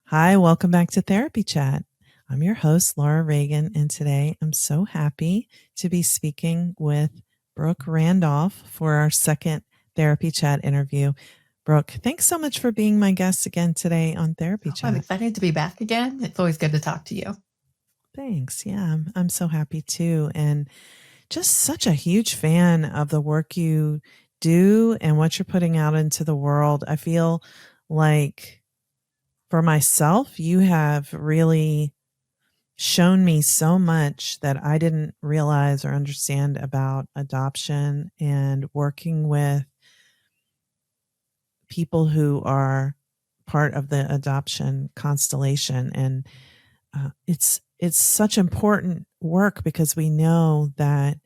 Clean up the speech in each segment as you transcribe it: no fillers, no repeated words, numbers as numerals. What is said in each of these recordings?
Hi, welcome back to Therapy Chat. I'm your host, Laura Reagan, and today I'm so happy to be speaking with Brooke Randolph for our second Therapy Chat interview. Brooke, thanks so much for being my guest again today on Therapy Chat. I'm excited to be back again. It's always good to talk to you. Thanks. Yeah, I'm so happy too. And just such a huge fan of the work you do and what you're putting out into the world. I feel like for myself, you have really shown me so much that I didn't realize or understand about adoption and working with people who are part of the adoption constellation. And it's such important work because we know that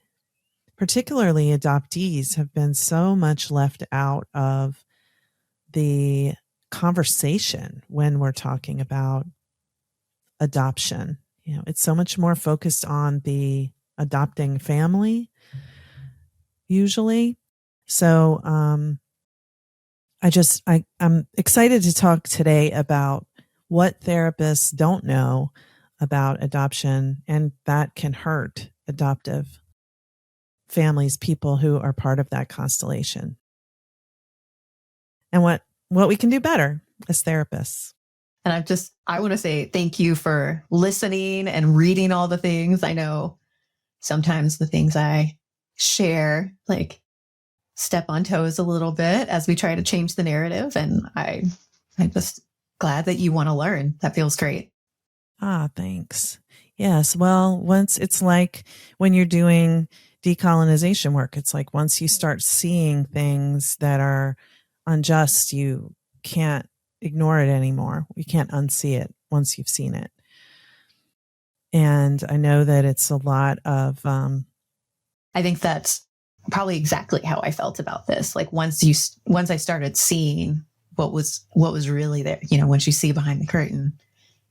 particularly adoptees have been so much left out of the conversation when we're talking about adoption. You know, it's so much more focused on the adopting family usually. So I'm excited to talk today about what therapists don't know about adoption, and that can hurt adoptive families, people who are part of that constellation, and what we can do better as therapists. And I want to say thank you for listening and reading all the things. I know sometimes the things I share, like, step on toes a little bit as we try to change the narrative. And I'm just glad that you want to learn. That feels great. Thanks. Yes. Well, once it's like when you're doing decolonization work, it's like once you start seeing things that are unjust, you can't ignore it anymore. You can't unsee it once you've seen it. And I know that it's a lot of, I think that's probably exactly how I felt about this. Like once I started seeing what was really there, once you see behind the curtain,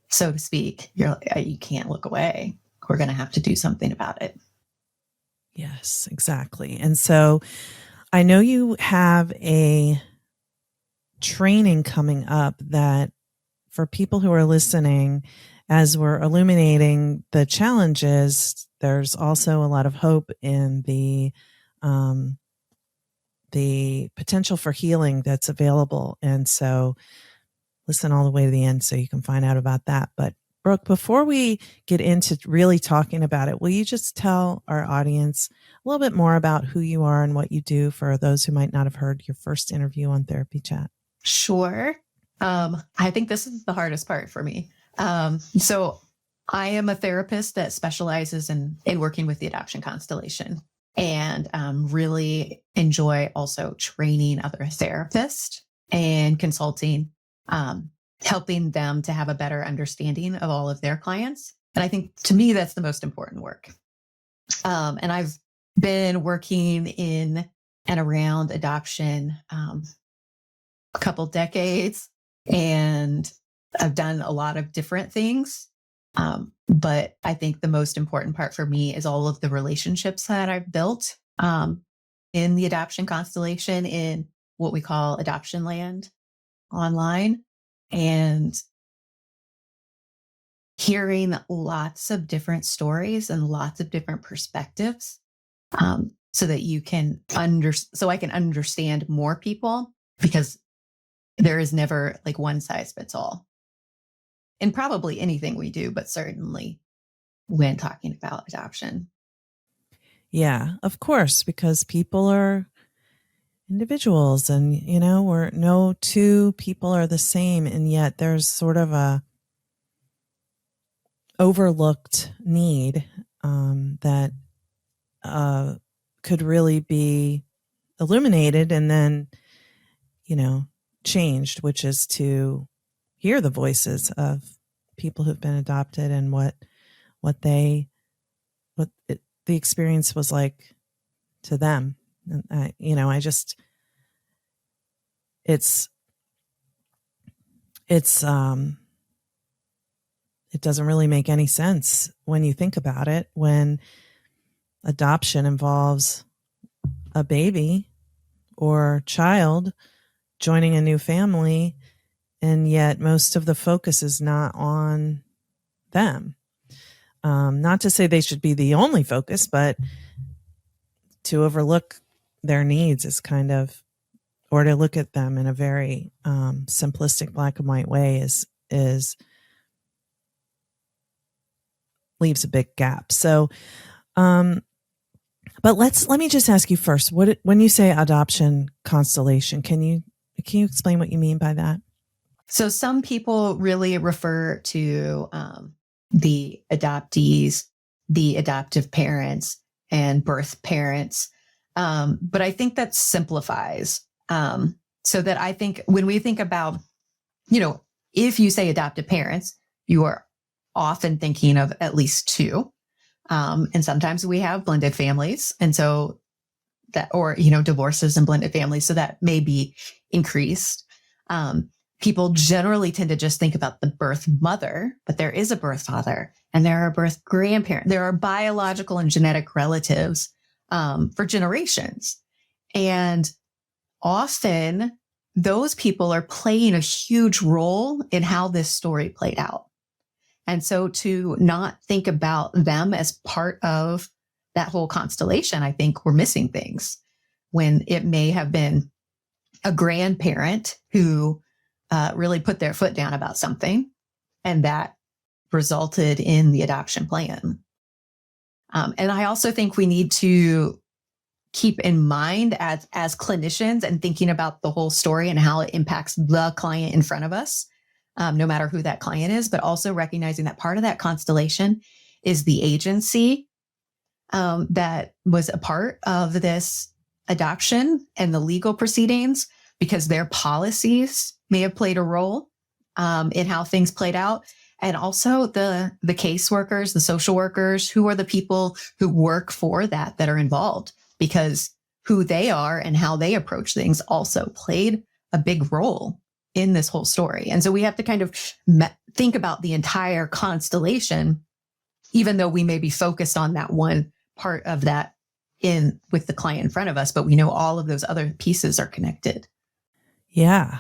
so to speak, you're like, you can't look away. We're going to have to do something about it. Yes, exactly. And so I know you have a training coming up that for people who are listening, as we're illuminating the challenges, there's also a lot of hope in the potential for healing that's available. And so listen all the way to the end so you can find out about that. But Brooke, before we get into really talking about it, will you just tell our audience a little bit more about who you are and what you do for those who might not have heard your first interview on Therapy Chat? Sure. I think this is the hardest part for me. So I am a therapist that specializes in working with the adoption constellation, and really enjoy also training other therapists and consulting, helping them to have a better understanding of all of their clients. And I think to me, that's the most important work. And I've been working in and around adoption a couple decades, and I've done a lot of different things. But I think the most important part for me is all of the relationships that I've built in the adoption constellation, in what we call adoption land online, and hearing lots of different stories and lots of different perspectives, so that you can so I can understand more people, because there is never like one size fits all in probably anything we do, but certainly when talking about adoption. Yeah, of course, because people are individuals, and no two people are the same, and yet there's sort of a overlooked need that could really be illuminated and then changed, which is to hear the voices of people who've been adopted and what the experience was like to them. And it doesn't really make any sense when you think about it, when adoption involves a baby or child joining a new family, and yet most of the focus is not on them. Not to say they should be the only focus, but to overlook their needs is kind of, or to look at them in a very simplistic black and white way is leaves a big gap. So, but let me just ask you first, when you say adoption constellation, can you explain what you mean by that? So some people really refer to the adoptees, the adoptive parents, and birth parents. But I think that simplifies. So that I think when we think about, if you say adoptive parents, you are often thinking of at least two. And sometimes we have blended families. And so that, or, divorces and blended families. So that may be increased. People generally tend to just think about the birth mother, but there is a birth father and there are birth grandparents. There are biological and genetic relatives for generations. And often those people are playing a huge role in how this story played out. And so to not think about them as part of that whole constellation, I think we're missing things when it may have been a grandparent who really put their foot down about something, and that resulted in the adoption plan. And I also think we need to keep in mind as clinicians and thinking about the whole story and how it impacts the client in front of us, no matter who that client is, but also recognizing that part of that constellation is the agency that was a part of this adoption and the legal proceedings, because their policies may have played a role in how things played out. And also the caseworkers, the social workers, who are the people who work for that are involved, because who they are and how they approach things also played a big role in this whole story. And so we have to kind of think about the entire constellation, even though we may be focused on that one part of that with the client in front of us, but we know all of those other pieces are connected. Yeah.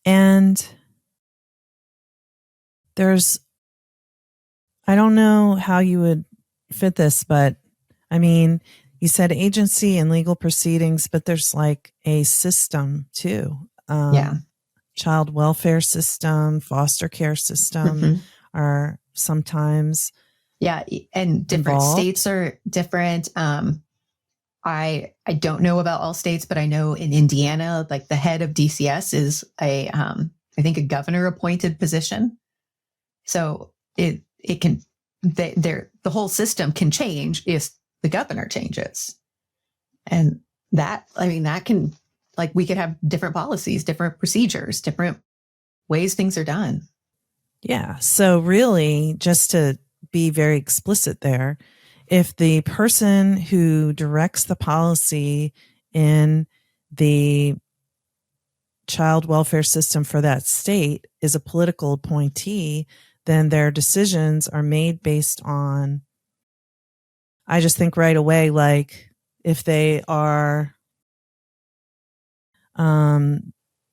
And I don't know how you would fit this, but I mean, you said agency and legal proceedings, but there's like a system too. Yeah. Child welfare system, foster care system are sometimes. Yeah. And different involved. States are different. I don't know about all states, but I know in Indiana, like the head of DCS is I think a governor appointed position. So the whole system can change if the governor changes. And that can, like, we could have different policies, different procedures, different ways things are done. Yeah. So really, just to be very explicit there, if the person who directs the policy in the child welfare system for that state is a political appointee, then their decisions are made based on, I just think right away, like if they are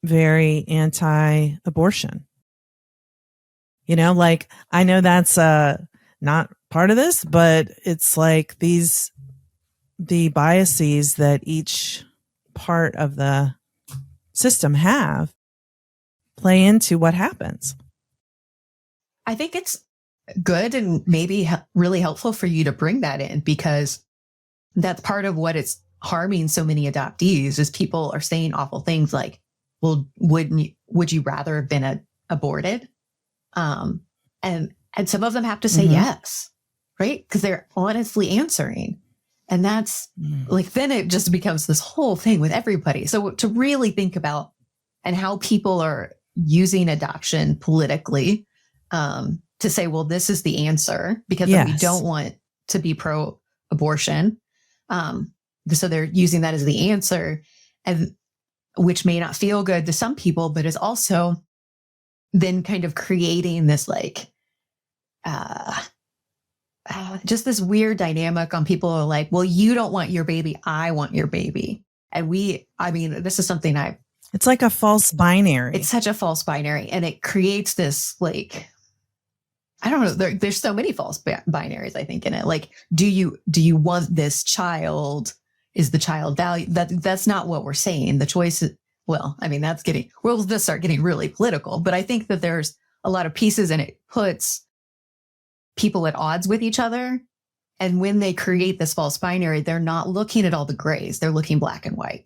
very anti-abortion, like I know that's not part of this, but it's like the biases that each part of the system have play into what happens. I think it's good and maybe really helpful for you to bring that in, because that's part of what is harming so many adoptees is people are saying awful things like, well, would you rather have been aborted? And some of them have to say yes, right? Because they're honestly answering. And that's like, then it just becomes this whole thing with everybody. So to really think about and how people are using adoption politically, to say, well, this is the answer because we don't want to be pro-abortion. So they're using that as the answer, and which may not feel good to some people, but is also then kind of creating this like, just this weird dynamic on people who are like, well, you don't want your baby, I want your baby. And this is something I It's like a false binary. It's such a false binary. And it creates this, like, I don't know. There's so many false binaries, I think, in it. Like, do you want this child? Is the child value? That's not what we're saying. The choice is, well, I mean, we'll just start getting really political. But I think that there's a lot of pieces, and it puts people at odds with each other. And when they create this false binary, they're not looking at all the grays. They're looking black and white.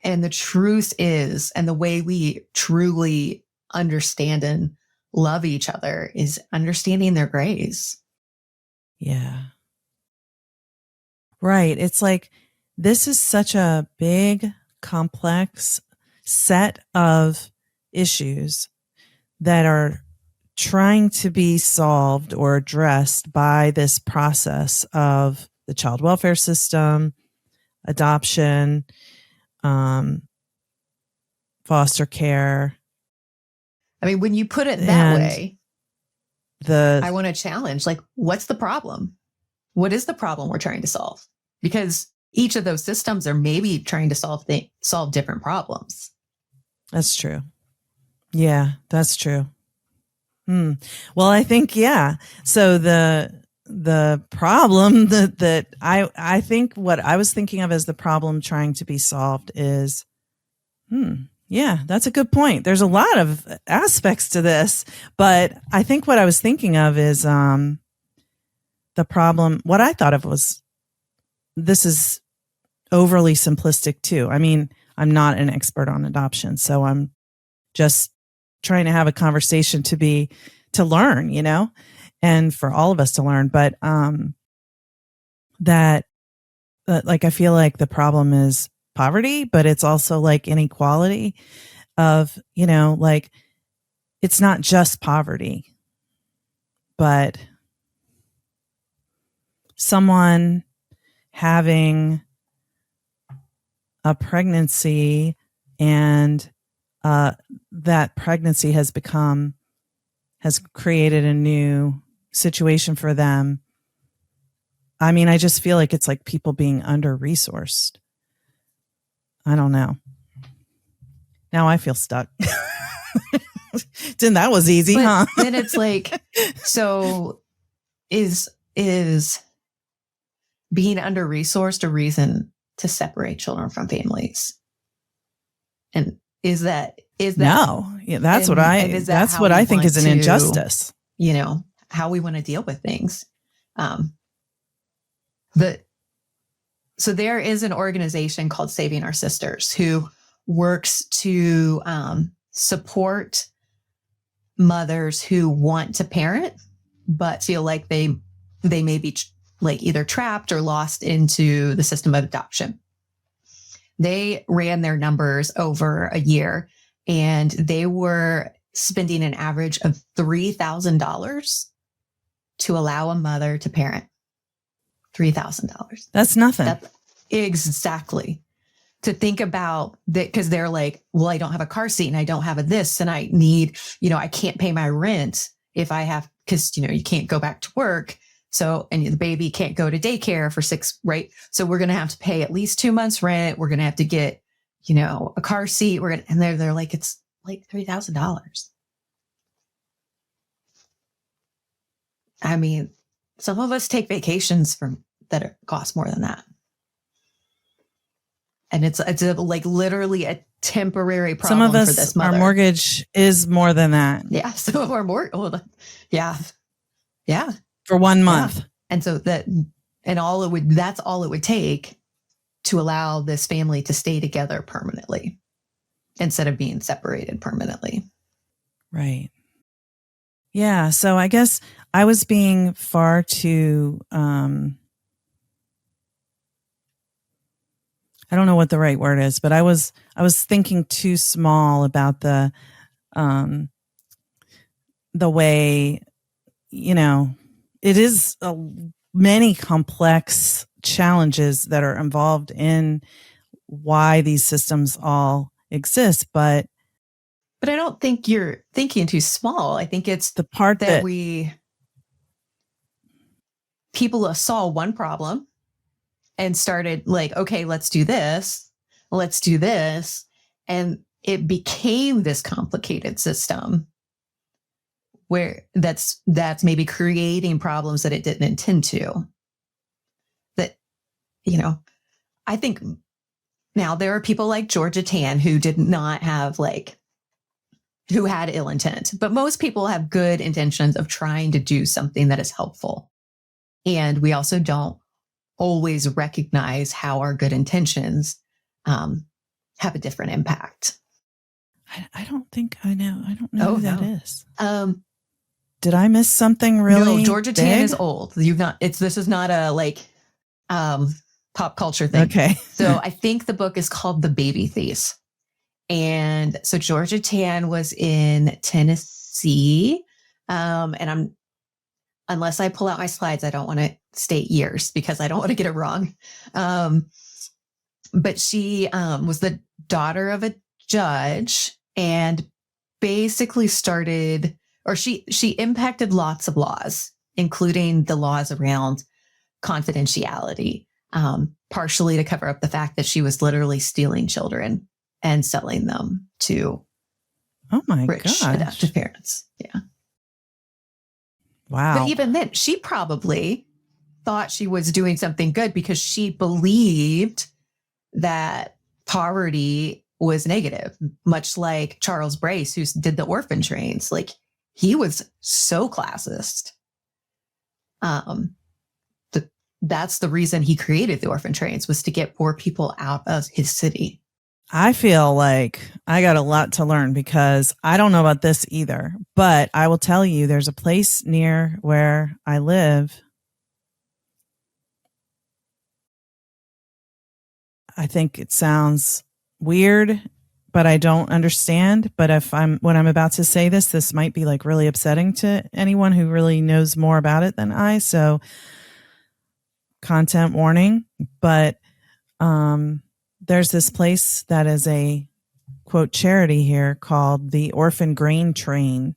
And the truth is, and the way we truly understand and love each other is understanding their grays. Yeah. Right. It's like, this is such a big, complex set of issues that are trying to be solved or addressed by this process of the child welfare system, adoption, foster care. I mean, when you put it that way, I want to challenge, like, what's the problem? What is the problem we're trying to solve? Because each of those systems are maybe trying to solve different problems. That's true. Yeah, that's true. Well, I think, yeah. So the problem that I think what I was thinking of as the problem trying to be solved is, yeah, that's a good point. There's a lot of aspects to this, but I think what I was thinking of is the problem. What I thought of was, this is overly simplistic too. I mean, I'm not an expert on adoption, so I'm just trying to have a conversation to learn, and for all of us to learn. But that like, I feel like the problem is poverty, but it's also like inequality of, like, it's not just poverty, but someone having a pregnancy and that pregnancy has created a new situation for them. I mean, I just feel like it's like people being under-resourced. I don't know. Now I feel stuck. That was easy, huh? Then it's like, so is being under-resourced a reason to separate children from families? And is that no? Yeah, that's what I think is an injustice. How we want to deal with things. So there is an organization called Saving Our Sisters who works to support mothers who want to parent but feel like they may be like either trapped or lost into the system of adoption. They ran their numbers over a year, and they were spending an average of $3,000 to allow a mother to parent. $3,000. That's nothing. Exactly. To think about that, because they're like, well, I don't have a car seat and I don't have a this, and I need, I can't pay my rent if I have, because, you can't go back to work. So, and the baby can't go to daycare for 6, right? So we're going to have to pay at least 2 months rent. We're going to have to get, a car seat. And they're like, it's like $3,000. I mean, some of us take vacations that cost more than that. And it's like literally a temporary problem. Some of us, for this mother. Our mortgage is more than that. Yeah. Some of our mortgage. Yeah. Yeah. For 1 month. Yeah. And so that's all it would take to allow this family to stay together permanently instead of being separated permanently. Right. Yeah. So I guess I was being far too, I don't know what the right word is, but I was thinking too small about the way, it is many complex challenges that are involved in why these systems all exist. But I don't think you're thinking too small. I think it's the part that people saw one problem and started like, okay, let's do this. And it became this complicated system where that's maybe creating problems that it didn't intend to. That, I think now there are people like Georgia Tann who did not have who had ill intent, but most people have good intentions of trying to do something that is helpful. And we also don't always recognize how our good intentions have a different impact. I don't think I know. I don't know who that is. Did I miss something really? No, Georgia big? Tann is old. This is not a pop culture thing. Okay. So I think the book is called The Baby Thief. And so Georgia Tann was in Tennessee. And unless I pull out my slides, I don't want to state years because I don't want to get it wrong. But she was the daughter of a judge and basically started, or she impacted lots of laws, including the laws around confidentiality, partially to cover up the fact that she was literally stealing children and selling them to rich adoptive parents. Yeah. Wow. But even then, she probably thought she was doing something good because she believed that poverty was negative, much like Charles Brace, who did the orphan trains. He was so classist. That's the reason he created the orphan trains, was to get poor people out of his city. I feel like I got a lot to learn because I don't know about this either, but I will tell you there's a place near where I live. I think it sounds weird, but I don't understand. But when I'm about to say this might be really upsetting to anyone who really knows more about it than I. So content warning, but, there's this place that is a quote charity here called the Orphan Grain Train.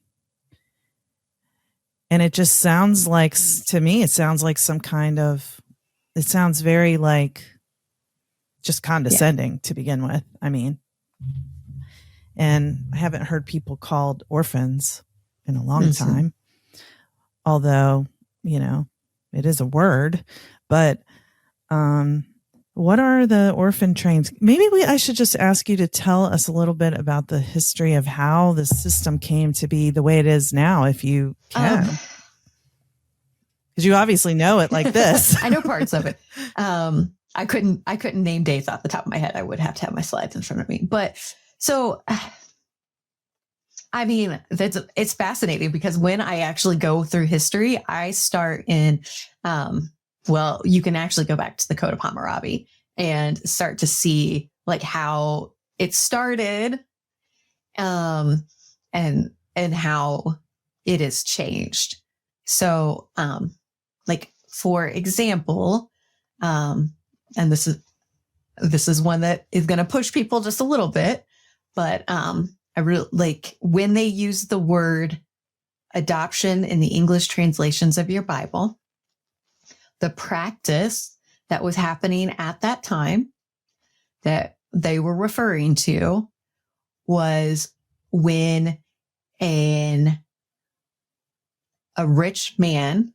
And it just sounds to me, it sounds like it sounds very just condescending to begin with. I mean, and I haven't heard people called orphans in a long time, although, it is a word, but, what are the orphan trains? Maybe I should just ask you to tell us a little bit about the history of how the system came to be the way it is now, if you can. Because you obviously know it like this. I know parts of it. I couldn't name dates off the top of my head. I would have to have my slides in front of me. But so, I mean, it's fascinating because when I actually go through history, I start in, you can actually go back to the Code of Hammurabi and start to see how it started, and how it has changed. So, for example, and this is one that is going to push people just a little bit, but I really when they use the word adoption in the English translations of your Bible. The practice that was happening at that time that they were referring to was when a rich man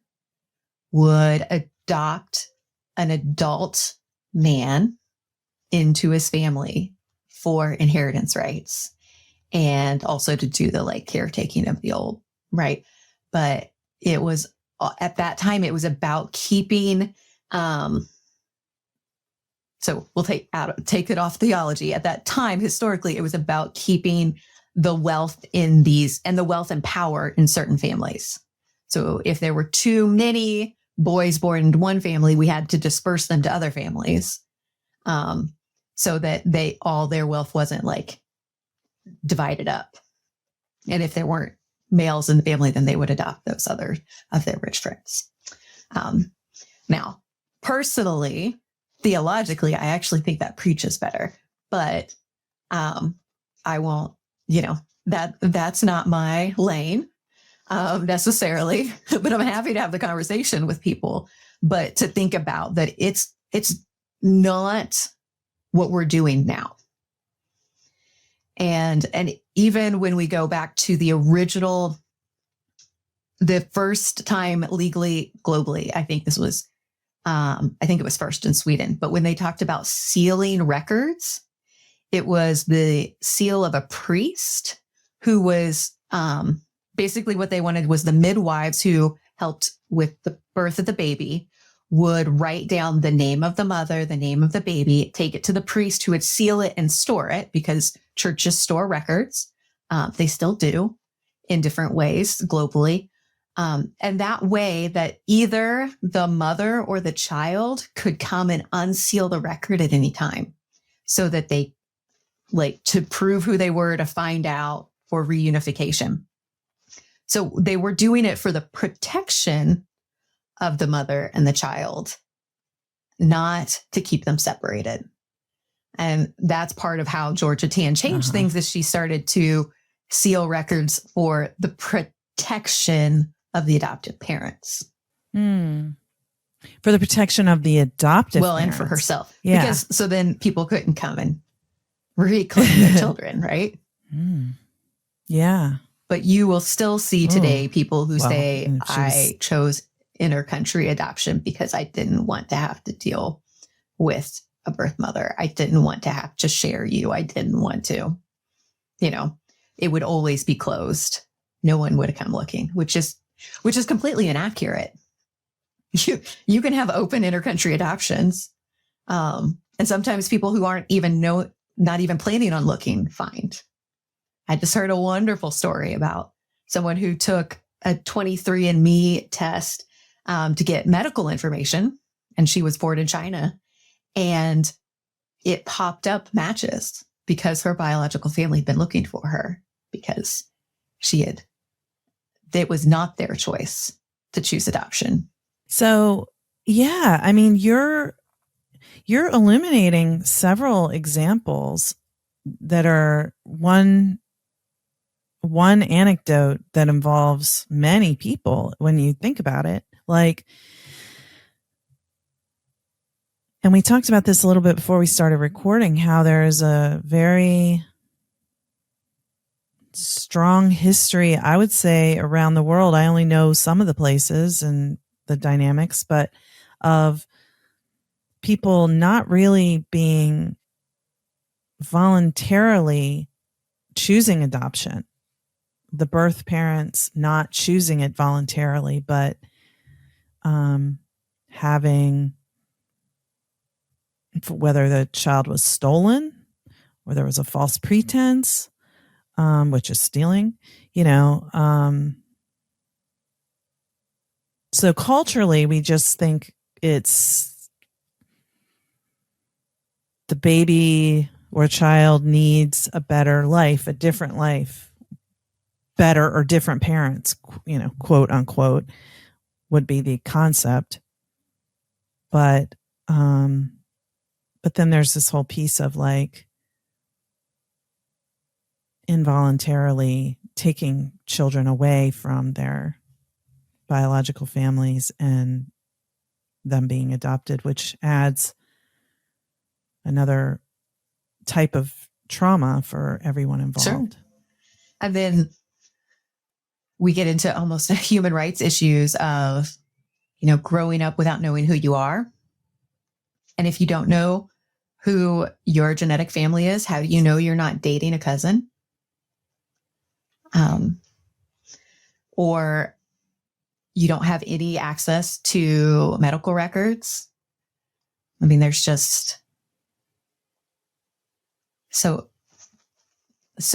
would adopt an adult man into his family for inheritance rights and also to do the caretaking of the old, right? But it was at that time, it was about keeping, so we'll take it off theology. At that time, historically, it was about keeping the wealth in these and the wealth and power in certain families. So if there were too many boys born into one family, we had to disperse them to other families, so that all their wealth wasn't divided up. And if there weren't males in the family, then they would adopt those other of their rich friends. Now, personally, theologically, I actually think that preaches better, but I won't, that's not my lane necessarily, but I'm happy to have the conversation with people, but to think about that it's not what we're doing now. And even when we go back to the first time legally globally, I think it was first in Sweden, but when they talked about sealing records, it was the seal of a priest who was, basically what they wanted was the midwives who helped with the birth of the baby would write down the name of the mother, the name of the baby, take it to the priest who would seal it and store it, because churches store records. They still do in different ways globally. And that way that either the mother or the child could come and unseal the record at any time, so that they, to prove who they were, to find out for reunification. So they were doing it for the protection of the mother and the child, not to keep them separated. And that's part of how Georgia Tan changed things, is she started to seal records for the protection of the adoptive parents. For the protection of the adoptive parents. And for herself. Yeah. Because so then people couldn't come and reclaim their children, right? Yeah. But you will still see today people who say, I chose intercountry adoption because I didn't want to have to deal with a birth mother. I didn't want to have to share you. I didn't want to, it would always be closed. No one would have come looking, which is completely inaccurate. You can have open intercountry adoptions. And sometimes people who aren't even not even planning on looking find. I just heard a wonderful story about someone who took a 23andMe test to get medical information, and she was born in China, and it popped up matches because her biological family had been looking for her, because it was not their choice to choose adoption. So, yeah, I mean, you're illuminating several examples that are one anecdote that involves many people when you think about it. And we talked about this a little bit before we started recording, how there is a very strong history, I would say, around the world. I only know some of the places and the dynamics, but of people not really being voluntarily choosing adoption. The birth parents not choosing it voluntarily, but having, whether the child was stolen or there was a false pretense, which is stealing, so culturally, we just think it's the baby or child needs a better life, a different life, better or different parents, quote unquote, would be the concept. But then there's this whole piece of involuntarily taking children away from their biological families and them being adopted, which adds another type of trauma for everyone involved. Sure. And then we get into almost human rights issues of, growing up without knowing who you are. And if you don't know who your genetic family is, how do you know you're not dating a cousin? Or you don't have any access to medical records. I mean, there's just so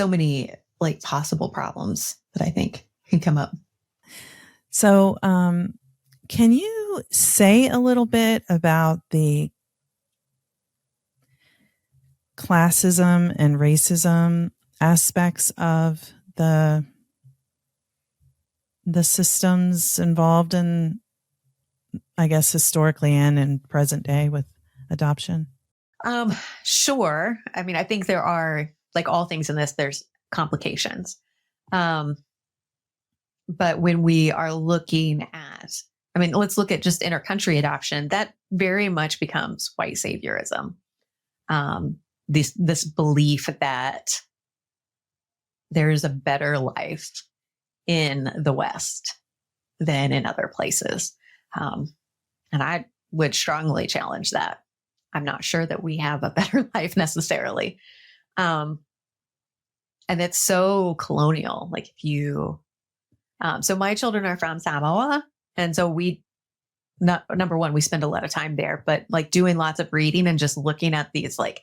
many possible problems that I think can come up. So, can you say a little bit about the classism and racism aspects of the systems involved in, I guess, historically and in present day with adoption? Sure. I mean, I think there are, like all things in this, there's complications. But when we are looking at, let's look at just intercountry adoption. That very much becomes white saviorism. This belief that there's a better life in the West than in other places. And I would strongly challenge that. I'm not sure that we have a better life necessarily. And it's so colonial. Like if you, so my children are from Samoa. And so number one, we spend a lot of time there, but like doing lots of reading and just looking at these, like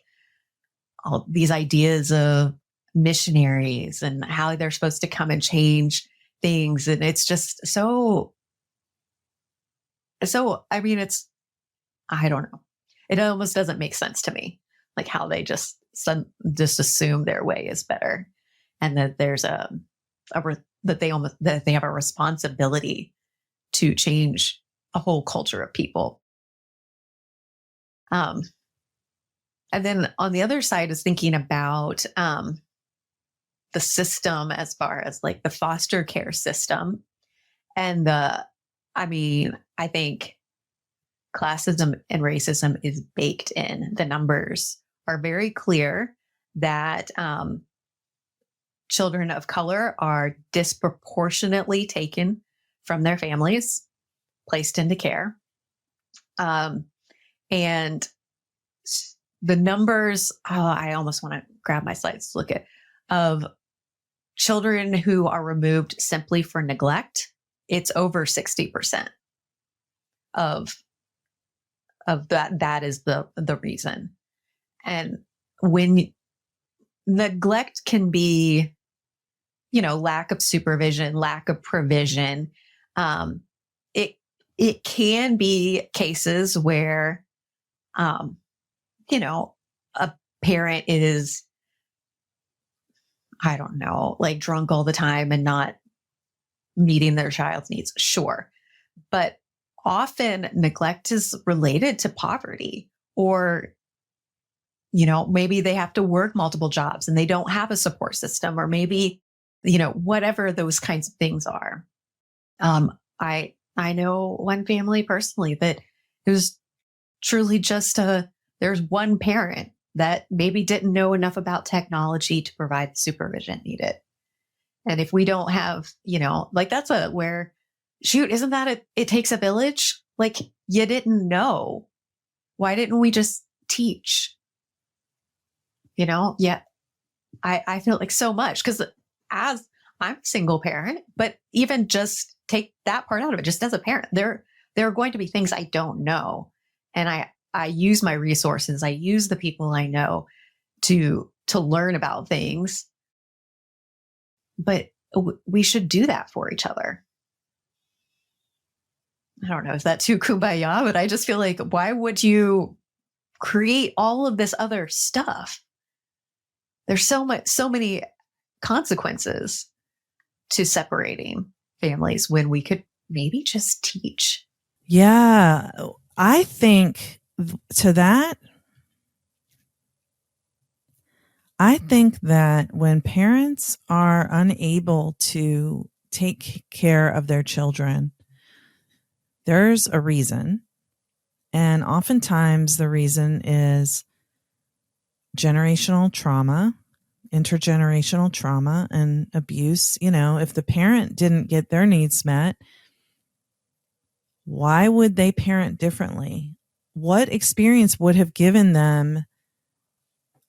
all these ideas of missionaries and how they're supposed to come and change things. And it's just so, I mean, I don't know. It almost doesn't make sense to me, like how they just assume their way is better, and that there's that they have a responsibility to change a whole culture of people. And then on the other side is thinking about the system as far as like the foster care system and I think classism and racism is baked in. The numbers are very clear that children of color are disproportionately taken from their families, placed into care. And the numbers, I almost want to grab my slides to look at, of children who are removed simply for neglect, it's over 60% of that is the reason. And when neglect can be, lack of supervision, lack of provision, it can be cases where, a parent is, I don't know, like drunk all the time and not meeting their child's needs. Sure. But often neglect is related to poverty, or, maybe they have to work multiple jobs and they don't have a support system, or maybe, whatever those kinds of things are. I know one family personally that it was truly just there's one parent that maybe didn't know enough about technology to provide the supervision needed. And if we don't have, like that's where, shoot, isn't that it takes a village? Like you didn't know. Why didn't we just teach? Yeah, I feel like so much, because as I'm a single parent, but even just take that part out of it, just as a parent, there are going to be things I don't know. And I use my resources. I use the people I know to learn about things, but we should do that for each other. I don't know if that's too kumbaya, but I just feel like, why would you create all of this other stuff? There's so many consequences to separating families when we could maybe just teach. Yeah, I think to that, I think that when parents are unable to take care of their children, there's a reason. And oftentimes the reason is generational trauma, intergenerational trauma, and abuse. If the parent didn't get their needs met, why would they parent differently? What experience would have given them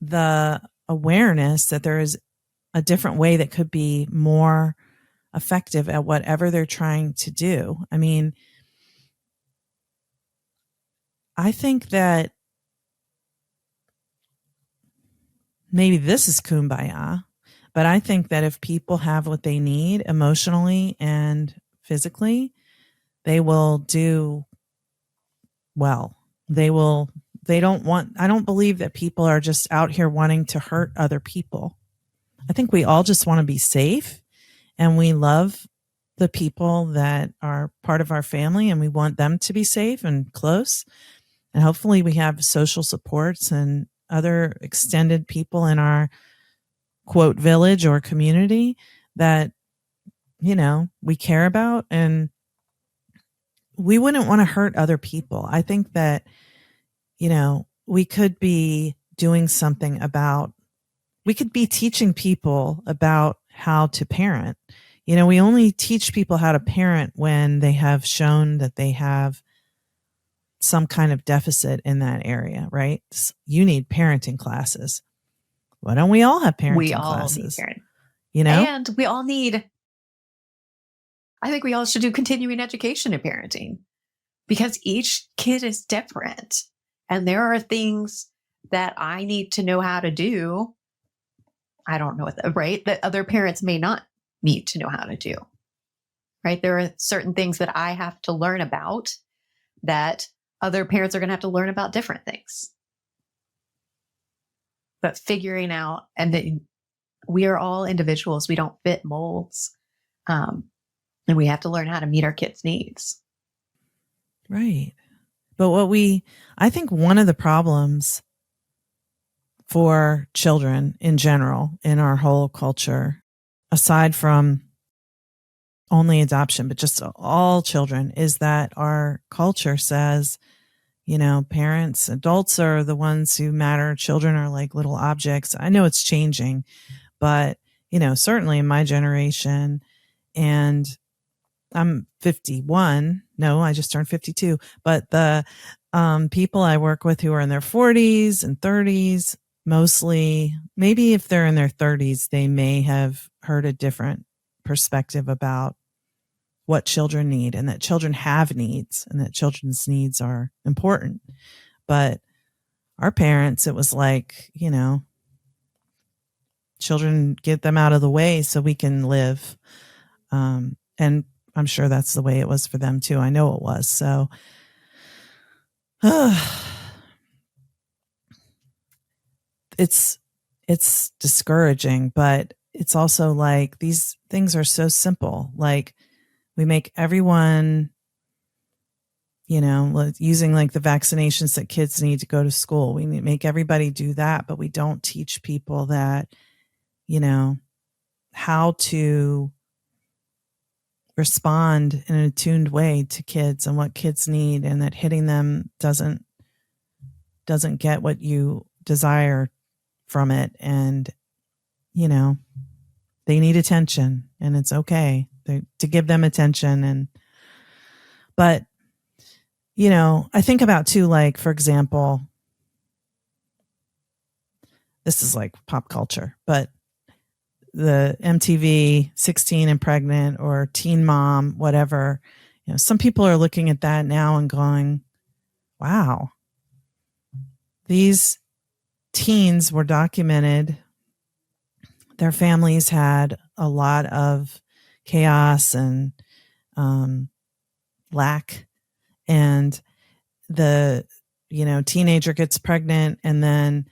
the awareness that there is a different way that could be more effective at whatever they're trying to do? I mean, I think that maybe this is kumbaya, but I think that if people have what they need emotionally and physically, they will do well. I don't believe that people are just out here wanting to hurt other people. I think we all just want to be safe, and we love the people that are part of our family, and we want them to be safe and close. And hopefully we have social supports and other extended people in our quote village or community that, we care about, and we wouldn't want to hurt other people. I think that, we could be doing something we could be teaching people about how to parent. We only teach people how to parent when they have shown that they have some kind of deficit in that area, right? You need parenting classes. Why don't we all have parenting We all classes? need parent. You know? And we all need, I think we all should do continuing education in parenting, because each kid is different. And there are things that I need to know how to do. I don't know, right? That other parents may not need to know how to do, right? There are certain things that I have to learn about that other parents are going to have to learn about different things. But figuring out, and that we are all individuals, we don't fit molds. And we have to learn how to meet our kids' needs. Right. But I think one of the problems for children in general in our whole culture, aside from only adoption, but just all children, is that our culture says, parents, adults are the ones who matter. Children are like little objects. I know it's changing, but, certainly in my generation, and I'm 51. No, I just turned 52. But the people I work with who are in their 40s and 30s, mostly, maybe if they're in their 30s, they may have heard a different perspective about what children need, and that children have needs, and that children's needs are important. But our parents, it was like, children, get them out of the way so we can live. And I'm sure that's the way it was for them too. I know it was. So it's discouraging, but it's also like these things are so simple. Like, we make everyone, using like the vaccinations that kids need to go to school. We make everybody do that, but we don't teach people that, how to respond in an attuned way to kids and what kids need, and that hitting them doesn't get what you desire from it. And, they need attention, and it's okay to give them attention. But, I think about too, like, for example, this is like pop culture, but the MTV 16 and Pregnant or Teen Mom, whatever, some people are looking at that now and going, wow, these teens were documented. Their families had a lot of chaos and lack, and the teenager gets pregnant, and then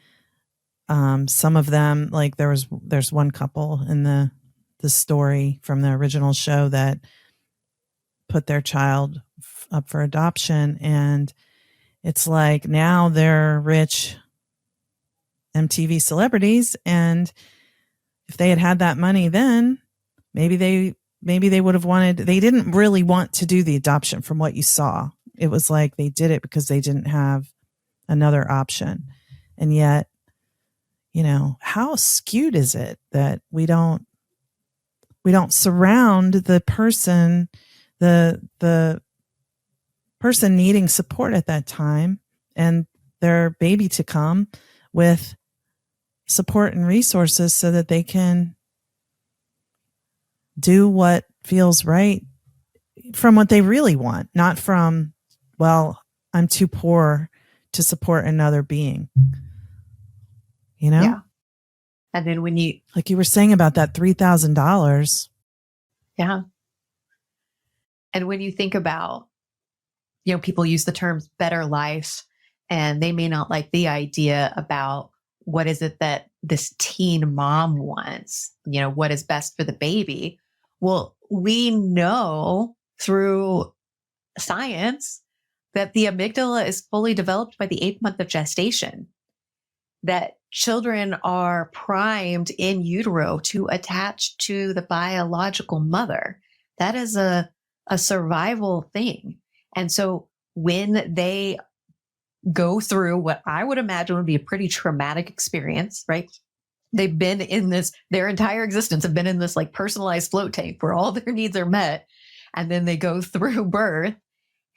some of them, like there's one couple in the story from the original show that put their child up for adoption, and it's like now they're rich MTV celebrities, and if they had that money then, maybe they would have wanted, they didn't really want to do the adoption from what you saw. It was like they did it because they didn't have another option. And yet, how skewed is it that we don't surround the person, the person needing support at that time and their baby to come with support and resources so that they can do what feels right from what they really want, not from, well, I'm too poor to support another being. Yeah. And then when you, like you were saying about that $3,000. Yeah. And when you think about, people use the terms better life, and they may not like the idea about what is it that this teen mom wants, what is best for the baby. Well, we know through science that the amygdala is fully developed by the 8th month of gestation, that children are primed in utero to attach to the biological mother. That is a survival thing. And so when they go through what I would imagine would be a pretty traumatic experience, right? they've been in this, their entire existence have been in this like personalized float tank where all their needs are met. And then they go through birth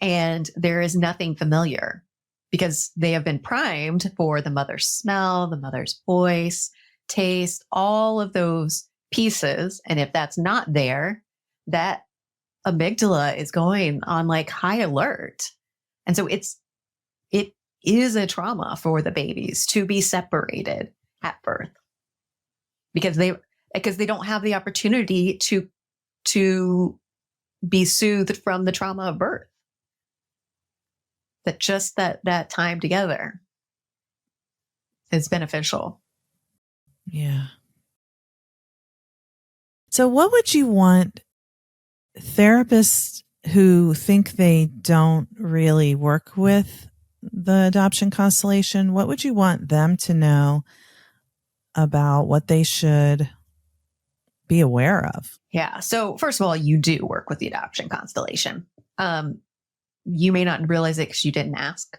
and there is nothing familiar because they have been primed for the mother's smell, the mother's voice, taste, all of those pieces. And if that's not there, that amygdala is going on like high alert. And so it is a trauma for the babies to be separated at birth because they don't have the opportunity to be soothed from the trauma of birth. That just that time together is beneficial. Yeah. So what would you want therapists who think they don't really work with the adoption constellation, what would you want them to know about what they should be aware of? Yeah. So first of all, you do work with the adoption constellation. You may not realize it because you didn't ask.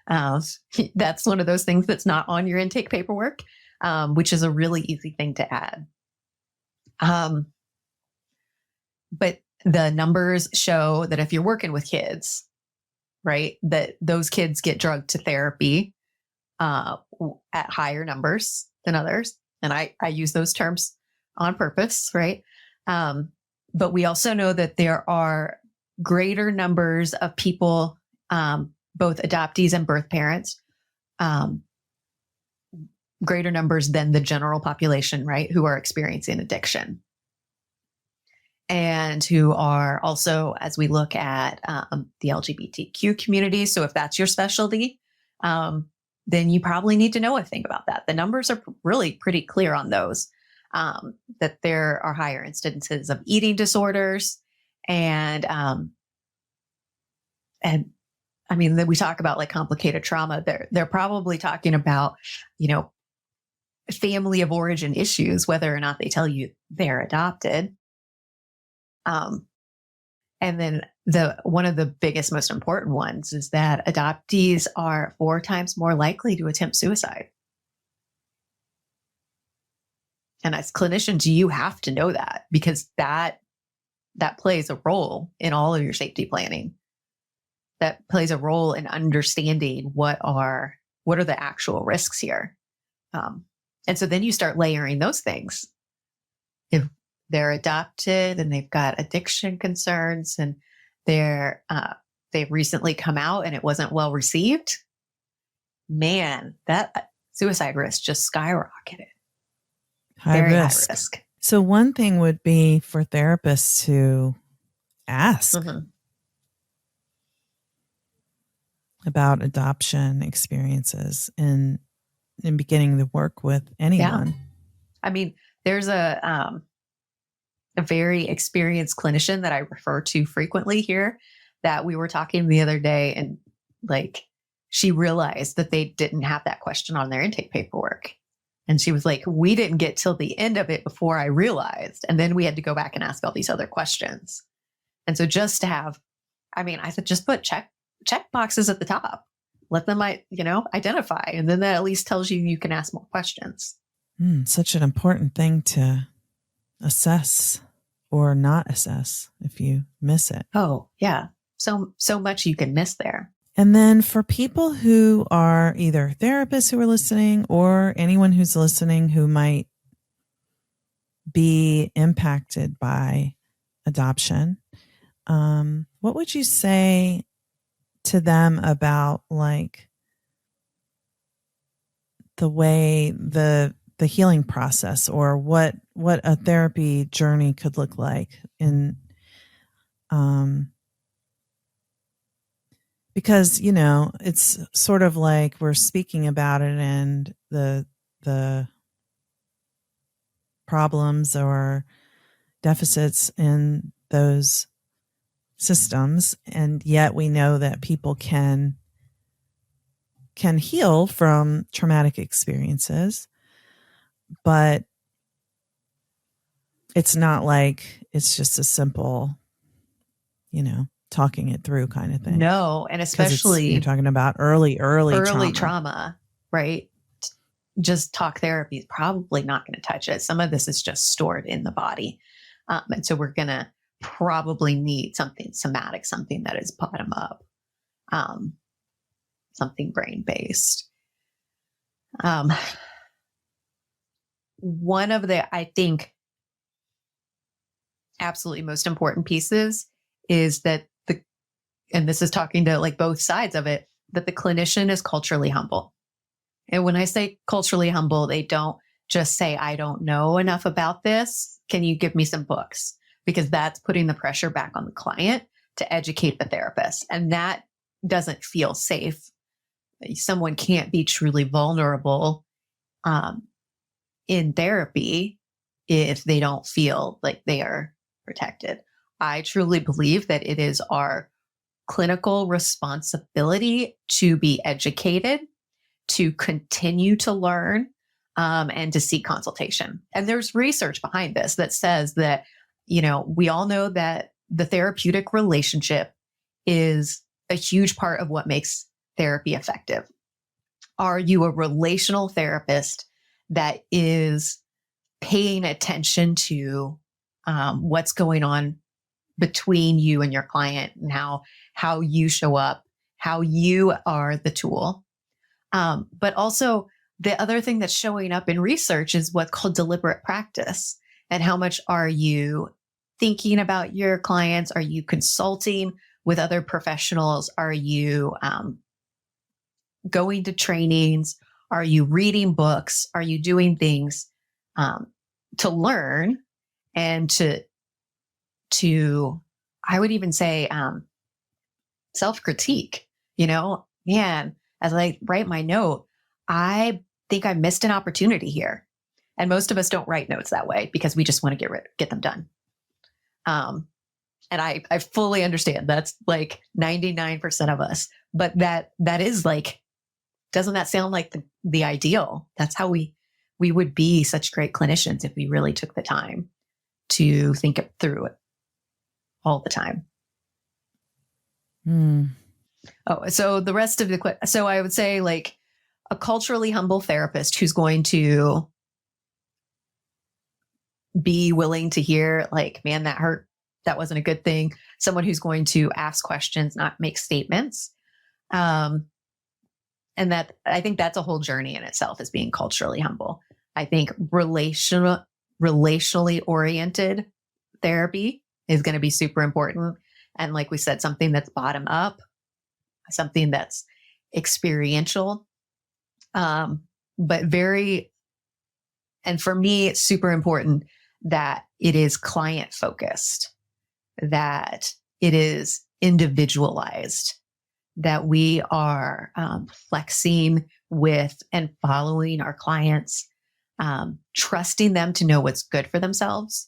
That's one of those things that's not on your intake paperwork, which is a really easy thing to add. But the numbers show that if you're working with kids, right, that those kids get drugged to therapy at higher numbers than others. And I use those terms on purpose, right? But we also know that there are greater numbers of people, both adoptees and birth parents, greater numbers than the general population, right, who are experiencing addiction. And who are also, as we look at the LGBTQ community. So if that's your specialty, then you probably need to know a thing about that. The numbers are really pretty clear on those, that there are higher incidences of eating disorders. And I mean, we talk about like complicated trauma. They're probably talking about, family of origin issues, whether or not they tell you they're adopted. And then one of the biggest, most important ones is that adoptees are 4 times more likely to attempt suicide. And as clinicians, you have to know that because that plays a role in all of your safety planning. That plays a role in understanding what are the actual risks here. And so then you start layering those things. If they're adopted and they've got addiction concerns and they've recently come out and it wasn't well received, man, that suicide risk just skyrocketed. High risk. So one thing would be for therapists to ask about adoption experiences in beginning to work with anyone. Yeah. I mean, there's a very experienced clinician that I refer to frequently here that we were talking the other day, and like she realized that they didn't have that question on their intake paperwork. And she was like, we didn't get till the end of it before I realized. And then we had to go back and ask all these other questions. And so just to have, I said, just put check boxes at the top. Let them, identify. And then that at least tells you can ask more questions. Such an important thing to assess or not assess if you miss it. Oh, yeah. So much you can miss there. And then for people who are either therapists who are listening or anyone who's listening who might be impacted by adoption, what would you say to them about like the way the healing process or what a therapy journey could look like in because it's sort of like we're speaking about it and the problems or deficits in those systems, and yet we know that people can heal from traumatic experiences, but it's not like it's just a simple talking it through kind of thing. No, and especially you're talking about early trauma, right? just talk therapy is probably not going to touch it. Some of this is just stored in the body. And so we're going to probably need something somatic, something that is bottom up, something brain-based. One of the, I think, absolutely most important pieces is that and this is talking to like both sides of it, that the clinician is culturally humble. And when I say culturally humble, they don't just say, I don't know enough about this. Can you give me some books? Because that's putting the pressure back on the client to educate the therapist. And that doesn't feel safe. Someone can't be truly vulnerable in therapy if they don't feel like they are protected. I truly believe that it is our clinical responsibility to be educated, to continue to learn, and to seek consultation. And there's research behind this that says that, we all know that the therapeutic relationship is a huge part of what makes therapy effective. Are you a relational therapist that is paying attention to what's going on between you and your client, and how you show up, how you are the tool? But also the other thing that's showing up in research is what's called deliberate practice. And how much are you thinking about your clients? Are you consulting with other professionals? Are you going to trainings? Are you reading books? Are you doing things to learn and to I would even say self-critique? Man, as I write my note, I think I missed an opportunity here. And most of us don't write notes that way because we just want to get them done. And I fully understand that's like 99% of us, but that is like, doesn't that sound like the ideal? That's how we would be such great clinicians if we really took the time to think through it all the time. Oh, so the rest of so I would say like a culturally humble therapist who's going to be willing to hear like, man, that hurt. That wasn't a good thing. Someone who's going to ask questions, not make statements. And that, I think that's a whole journey in itself, is being culturally humble. I think relationally oriented therapy is going to be super important. And like we said, something that's bottom up, something that's experiential, and for me, it's super important that it is client focused, that it is individualized, that we are flexing with and following our clients, trusting them to know what's good for themselves.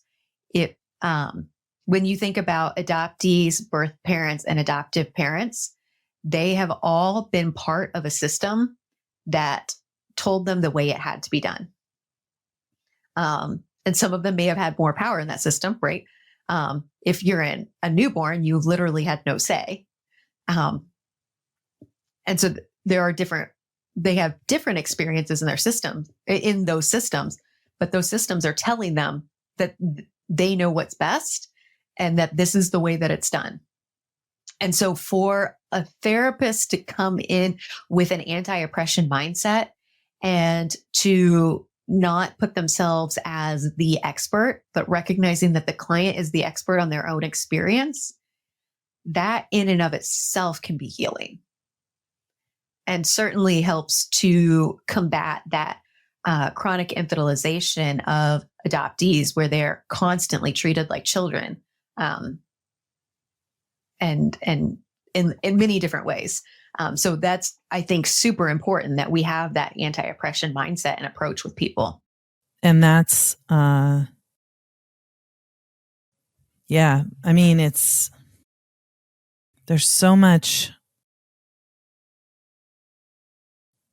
When you think about adoptees, birth parents, and adoptive parents, they have all been part of a system that told them the way it had to be done. And some of them may have had more power in that system, right? If you're in a newborn, you literally had no say. And so they have different experiences in those systems, but those systems are telling them that they know what's best and that this is the way that it's done. And so for a therapist to come in with an anti-oppression mindset and to not put themselves as the expert, but recognizing that the client is the expert on their own experience, that in and of itself can be healing. And certainly helps to combat that chronic infantilization of adoptees where they're constantly treated like children, and in many different ways. So that's, I think, super important that we have that anti-oppression mindset and approach with people. And that's, yeah, I mean, there's so much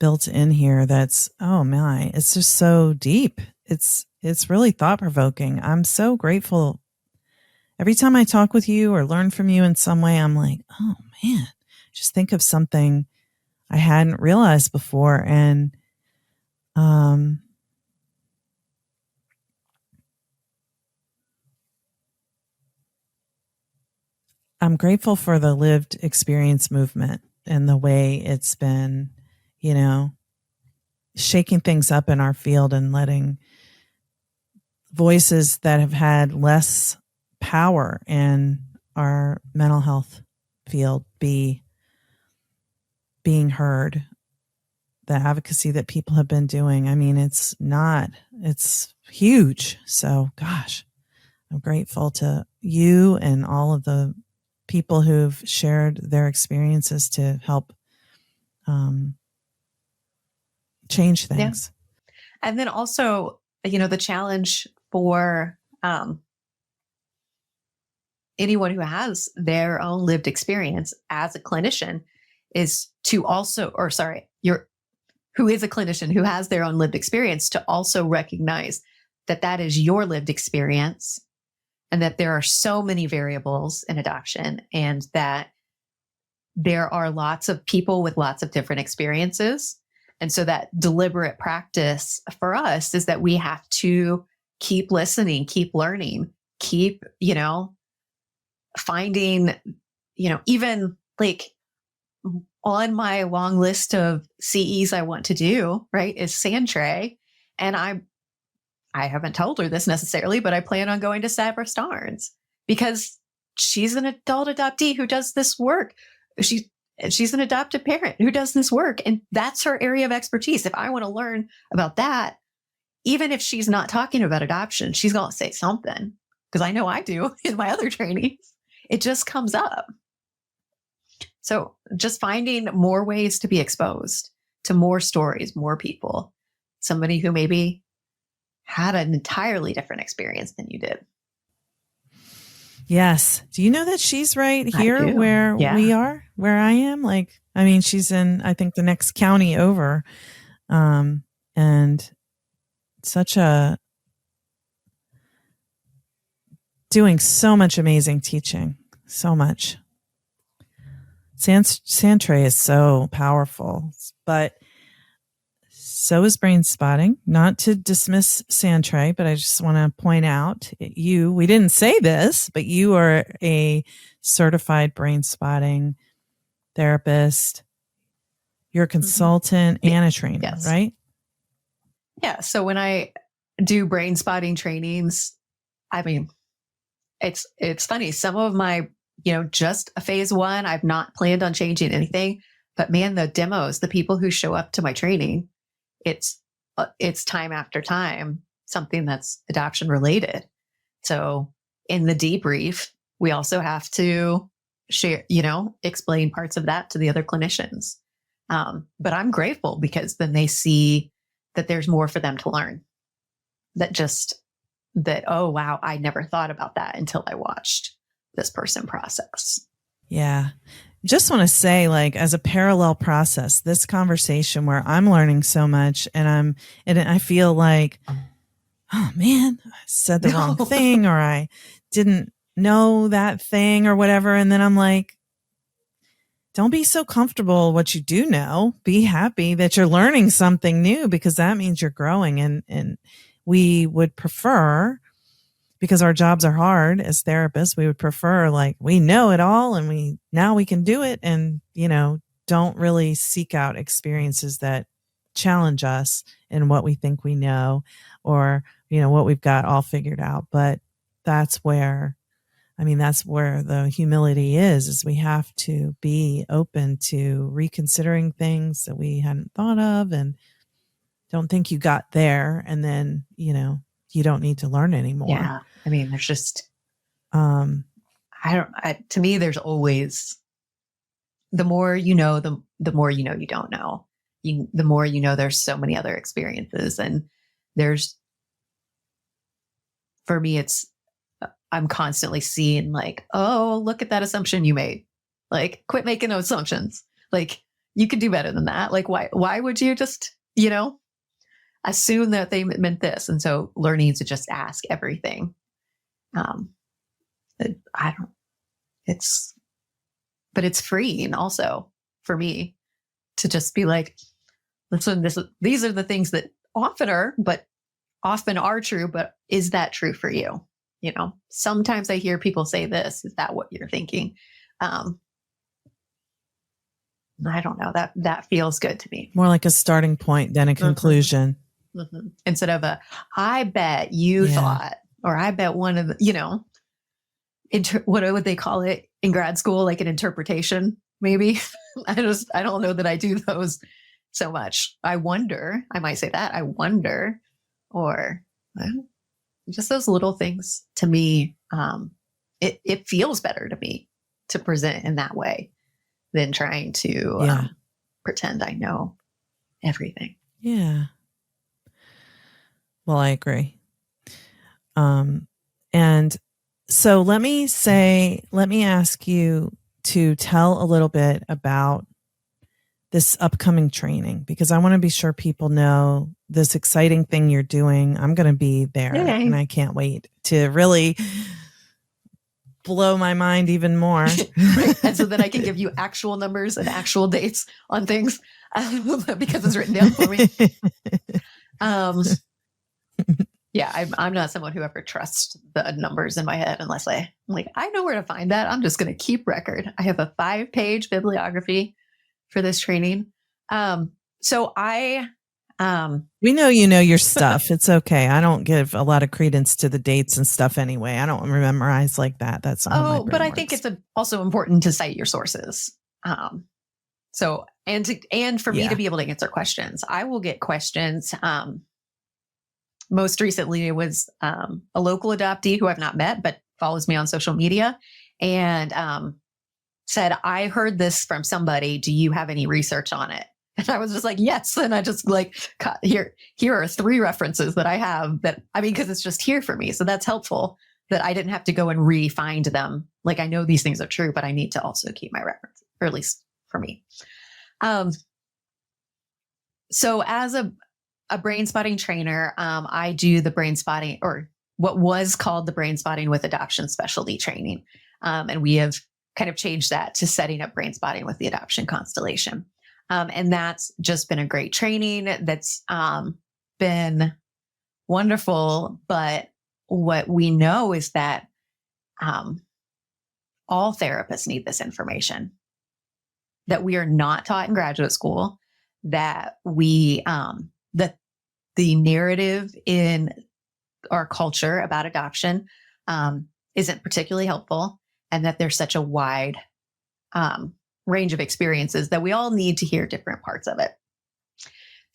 built in here that's, oh my, it's just so deep. It's really thought provoking. I'm so grateful. Every time I talk with you or learn from you in some way, I'm like, oh man, just think of something I hadn't realized before. And I'm grateful for the lived experience movement and the way it's been, shaking things up in our field and letting voices that have had less power in our mental health field being heard. The advocacy that people have been doing, it's huge. So, gosh, I'm grateful to you and all of the people who've shared their experiences to help change things. Yeah. And then also, the challenge for anyone who has their own lived experience as a clinician is to also, who is a clinician who has their own lived experience, to also recognize that that is your lived experience and that there are so many variables in adoption and that there are lots of people with lots of different experiences. And so that deliberate practice for us is that we have to keep listening, keep learning, keep, finding, even like on my long list of CEs I want to do, right, is Sandtray. And I haven't told her this necessarily, but I plan on going to Sabra Starnes because she's an adult adoptee who does this work. She's an adopted parent who does this work, and that's her area of expertise. If I want to learn about that, even if she's not talking about adoption, she's going to say something, because I know I do in my other trainings. It just comes up. So just finding more ways to be exposed to more stories, more people, somebody who maybe had an entirely different experience than you did. Yes. Do you know that she's right here where we are, where I am? She's in, I think, the next county over. And doing so much amazing teaching, so much. Sandtray is so powerful, but so is brain spotting. Not to dismiss Sandtray, but I just want to point out we didn't say this, but you are a certified brain spotting therapist. You're a consultant and a trainer, right? Yeah. So when I do brain spotting trainings, it's funny. Some of my, just a phase one, I've not planned on changing anything, but man, the demos, the people who show up to my training, it's time after time, something that's adoption related. So in the debrief, we also have to share, explain parts of that to the other clinicians. But I'm grateful because then they see that there's more for them to learn. Oh, wow, I never thought about that until I watched this person process. Yeah. Just want to say, as a parallel process, this conversation where I'm learning so much and I feel like, oh man, I said the wrong thing, or I didn't know that thing or whatever. And then I'm like, don't be so comfortable what you do know. Be happy that you're learning something new, because that means you're growing. And we would prefer, because our jobs are hard as therapists, we would prefer we know it all and now we can do it, and, don't really seek out experiences that challenge us in what we think we know or, what we've got all figured out. But that's where the humility is we have to be open to reconsidering things that we hadn't thought of, and don't think you got there and then, you don't need to learn anymore. Yeah. There's just, to me, there's always, the more you know, the more you know you don't know. The more you know, there's so many other experiences. And for me, I'm constantly seeing oh, look at that assumption you made. Quit making those assumptions. You could do better than that. Why would you just, assume that they meant this? And so learning to just ask everything. But it's freeing also for me to just be listen, these are the things that often are true, but is that true for you? Sometimes I hear people say this, is that what you're thinking? I don't know, that feels good to me. More like a starting point than a conclusion. Mm-hmm. Instead of I bet you thought, or I bet one of the, what would they call it in grad school? Like an interpretation, maybe. I don't know that I do those so much. I wonder, I might say that, I wonder, or just those little things to me. It feels better to me to present in that way than trying to pretend I know everything. Yeah. Well, I agree. And so let me ask you to tell a little bit about this upcoming training, because I want to be sure people know this exciting thing you're doing. I'm going to be there and I can't wait to really blow my mind even more. Right. And so then I can give you actual numbers and actual dates on things because it's written down for me. Yeah, I'm not someone who ever trusts the numbers in my head unless I'm like, I know where to find that. I'm just going to keep record. I have a 5-page bibliography for this training. So we know you know your stuff. It's okay. I don't give a lot of credence to the dates and stuff anyway. I don't memorize like that. That's not how my brain but I works. think it's also important to cite your sources. So and for me to be able to answer questions, I will get questions. Most recently, it was a local adoptee who I've not met, but follows me on social media, and said, I heard this from somebody. Do you have any research on it? And I was just like, yes. And I just here are 3 references that I have because it's just here for me. So that's helpful that I didn't have to go and re-find them. Like, I know these things are true, but I need to also keep my reference, or at least for me. So as a brain spotting trainer, I do the brain spotting, or what was called the brain spotting with adoption specialty training. And we have kind of changed that to setting up brain spotting with the adoption constellation. And that's just been a great training. That's been wonderful. But what we know is that all therapists need this information, that we are not taught in graduate school, that that the narrative in our culture about adoption isn't particularly helpful, and that there's such a wide range of experiences that we all need to hear different parts of it.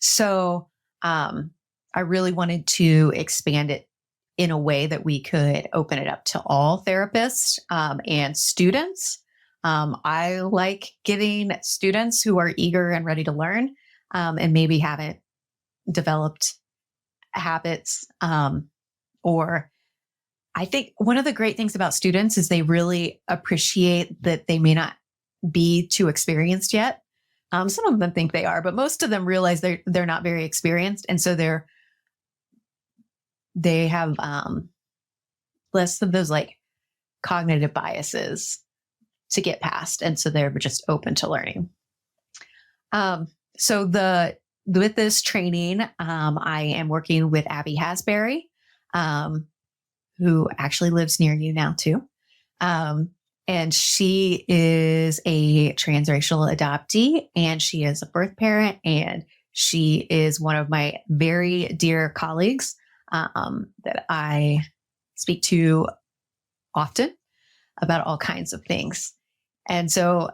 So I really wanted to expand it in a way that we could open it up to all therapists and students. I like getting students who are eager and ready to learn and maybe haven't developed habits. Or I think one of the great things about students is they really appreciate that they may not be too experienced yet. Some of them think they are, but most of them realize they're not very experienced. And so they have less of those like cognitive biases to get past. And so they're just open to learning. So with this training, I am working with Abby Hasbury, who actually lives near you now too. And she is a transracial adoptee, and she is a birth parent, and she is one of my very dear colleagues that I speak to often about all kinds of things. And so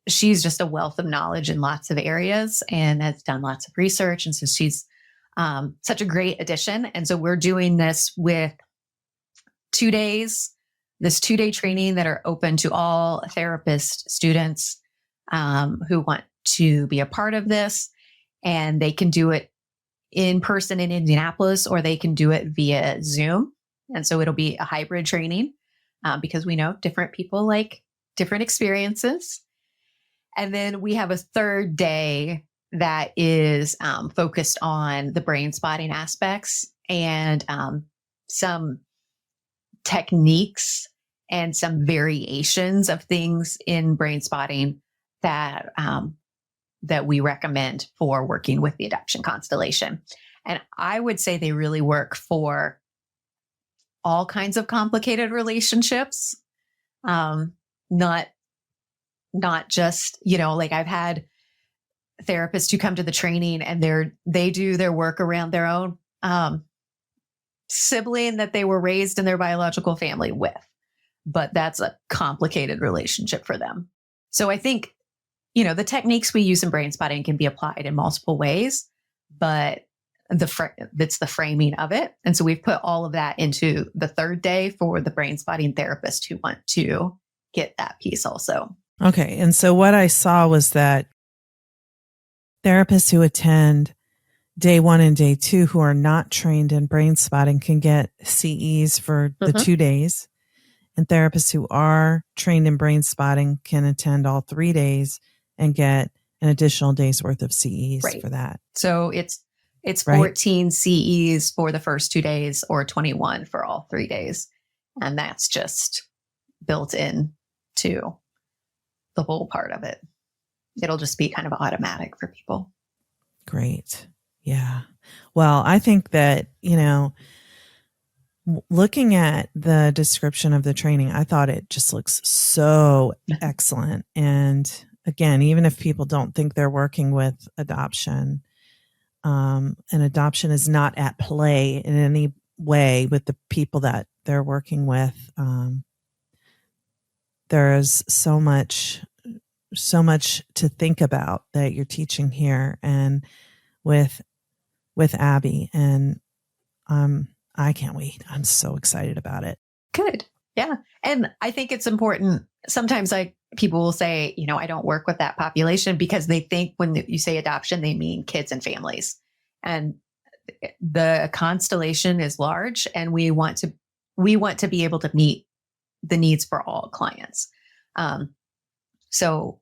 she's just a wealth of knowledge in lots of areas and has done lots of research. And so she's such a great addition. And so we're doing this with 2 days, this 2-day training that are open to all therapist students who want to be a part of this. And they can do it in person in Indianapolis, or they can do it via Zoom. And so it'll be a hybrid training because we know different people like different experiences. And then we have a 3rd day that is focused on the brain spotting aspects and some techniques and some variations of things in brain spotting that that we recommend for working with the adoption constellation. And I would say they really work for all kinds of complicated relationships. Not just, like I've had therapists who come to the training and they do their work around their own sibling that they were raised in their biological family with, but that's a complicated relationship for them. So I think, the techniques we use in brain spotting can be applied in multiple ways, but it's the framing of it. And so we've put all of that into the third day for the brain spotting therapist who want to get that piece also. Okay. And so what I saw was that therapists who attend day 1 and day 2 who are not trained in brain spotting can get CEs for the 2 days. And therapists who are trained in brain spotting can attend all 3 days and get an additional day's worth of CEs for that. So it's 14 CEs for the first 2 days or 21 for all 3 days. And that's just built in to the whole part of it. It'll just be kind of automatic for people. Great. Yeah. Well, I think that, looking at the description of the training, I thought it just looks so excellent. And again, even if people don't think they're working with adoption, and adoption is not at play in any way with the people that they're working with, there is so much to think about that you're teaching here and with Abby. And I can't wait. I'm so excited about it. Good. Yeah. And I think it's important. Sometimes people will say, I don't work with that population because they think when you say adoption, they mean kids and families. And the constellation is large, and we want to be able to meet the needs for all clients. So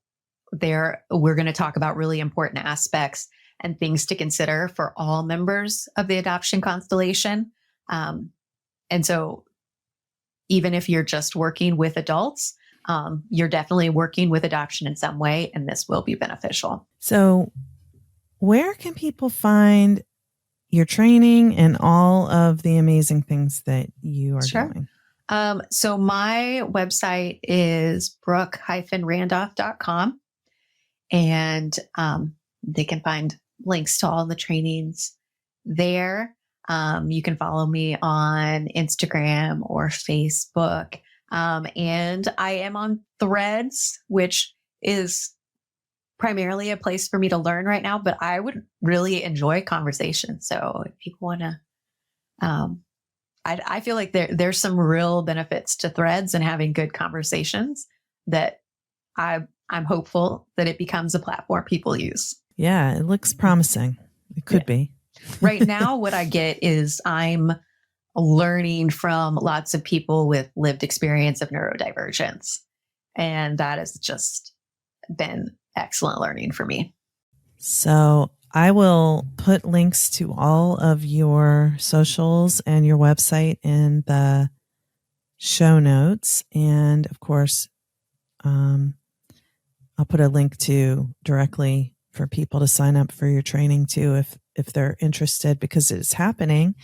we're going to talk about really important aspects and things to consider for all members of the adoption constellation. And so even if you're just working with adults, you're definitely working with adoption in some way, and this will be beneficial. So where can people find your training and all of the amazing things that you are doing? So my website is brooke-randolph.com, and they can find links to all the trainings there. You can follow me on Instagram or Facebook. And I am on Threads, which is primarily a place for me to learn right now, but I would really enjoy conversation. So if people want to, I feel like there's some real benefits to Threads and having good conversations that I'm hopeful that it becomes a platform people use. Yeah, it looks promising. It could be. Right now, what I get is I'm learning from lots of people with lived experience of neurodivergence. And that has just been excellent learning for me. So I will put links to all of your socials and your website in the show notes. And of course, I'll put a link to directly for people to sign up for your training too, if they're interested, because it's happening.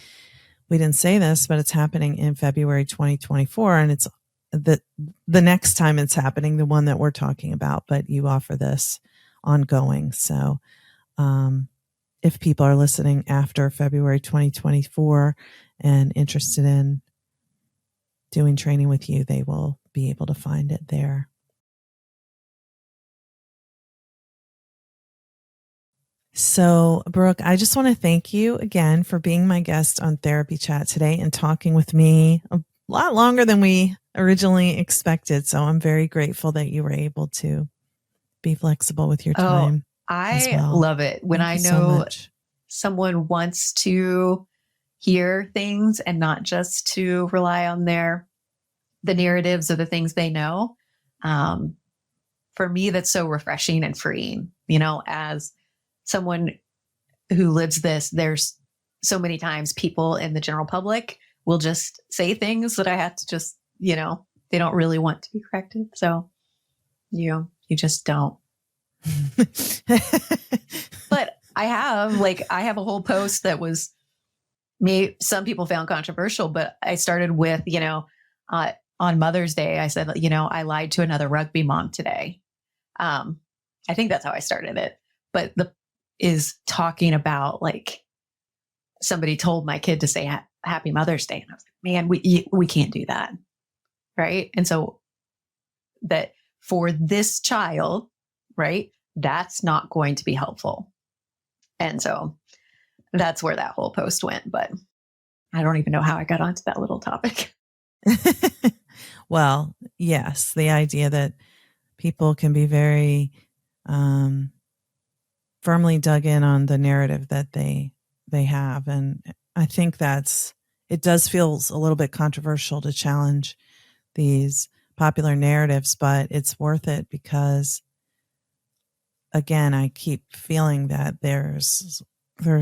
We didn't say this, but it's happening in February 2024. And it's the next time it's happening, the one that we're talking about, but you offer this ongoing. So, if people are listening after February 2024 and interested in doing training with you, they will be able to find it there. So, Brooke, I just want to thank you again for being my guest on Therapy Chat today and talking with me a lot longer than we originally expected. So I'm very grateful that you were able to be flexible with your time. I love it when I know someone wants to hear things and not just to rely on the narratives of the things they know. For me, that's so refreshing and freeing, as someone who lives this. There's so many times people in the general public will just say things that I have to just, they don't really want to be corrected. So, you just don't. But I have a whole post that was some people found controversial, but I started with, on Mother's Day, I said, I lied to another rugby mom today. I think that's how I started it, but is talking about like somebody told my kid to say Happy Mother's Day. And I was like, man, we can't do that. Right. And so that for this child, right, that's not going to be helpful. And so that's where that whole post went. But I don't even know how I got onto that little topic. Well, yes, the idea that people can be very firmly dug in on the narrative that they have. And I think it does feel a little bit controversial to challenge these popular narratives, but it's worth it because, again, I keep feeling that there's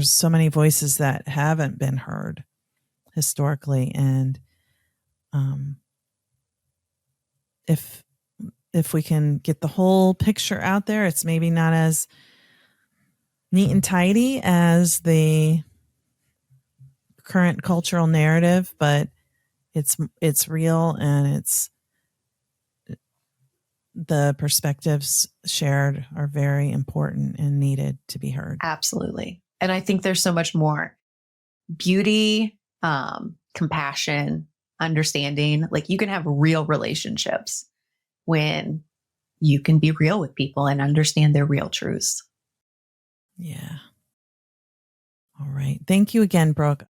so many voices that haven't been heard historically. And if we can get the whole picture out there, it's maybe not as neat and tidy as the current cultural narrative, but it's real, and it's the perspectives shared are very important and needed to be heard. Absolutely. And I think there's so much more beauty, compassion, understanding. Like, you can have real relationships when you can be real with people and understand their real truths. Yeah. All right. Thank you again, Brooke.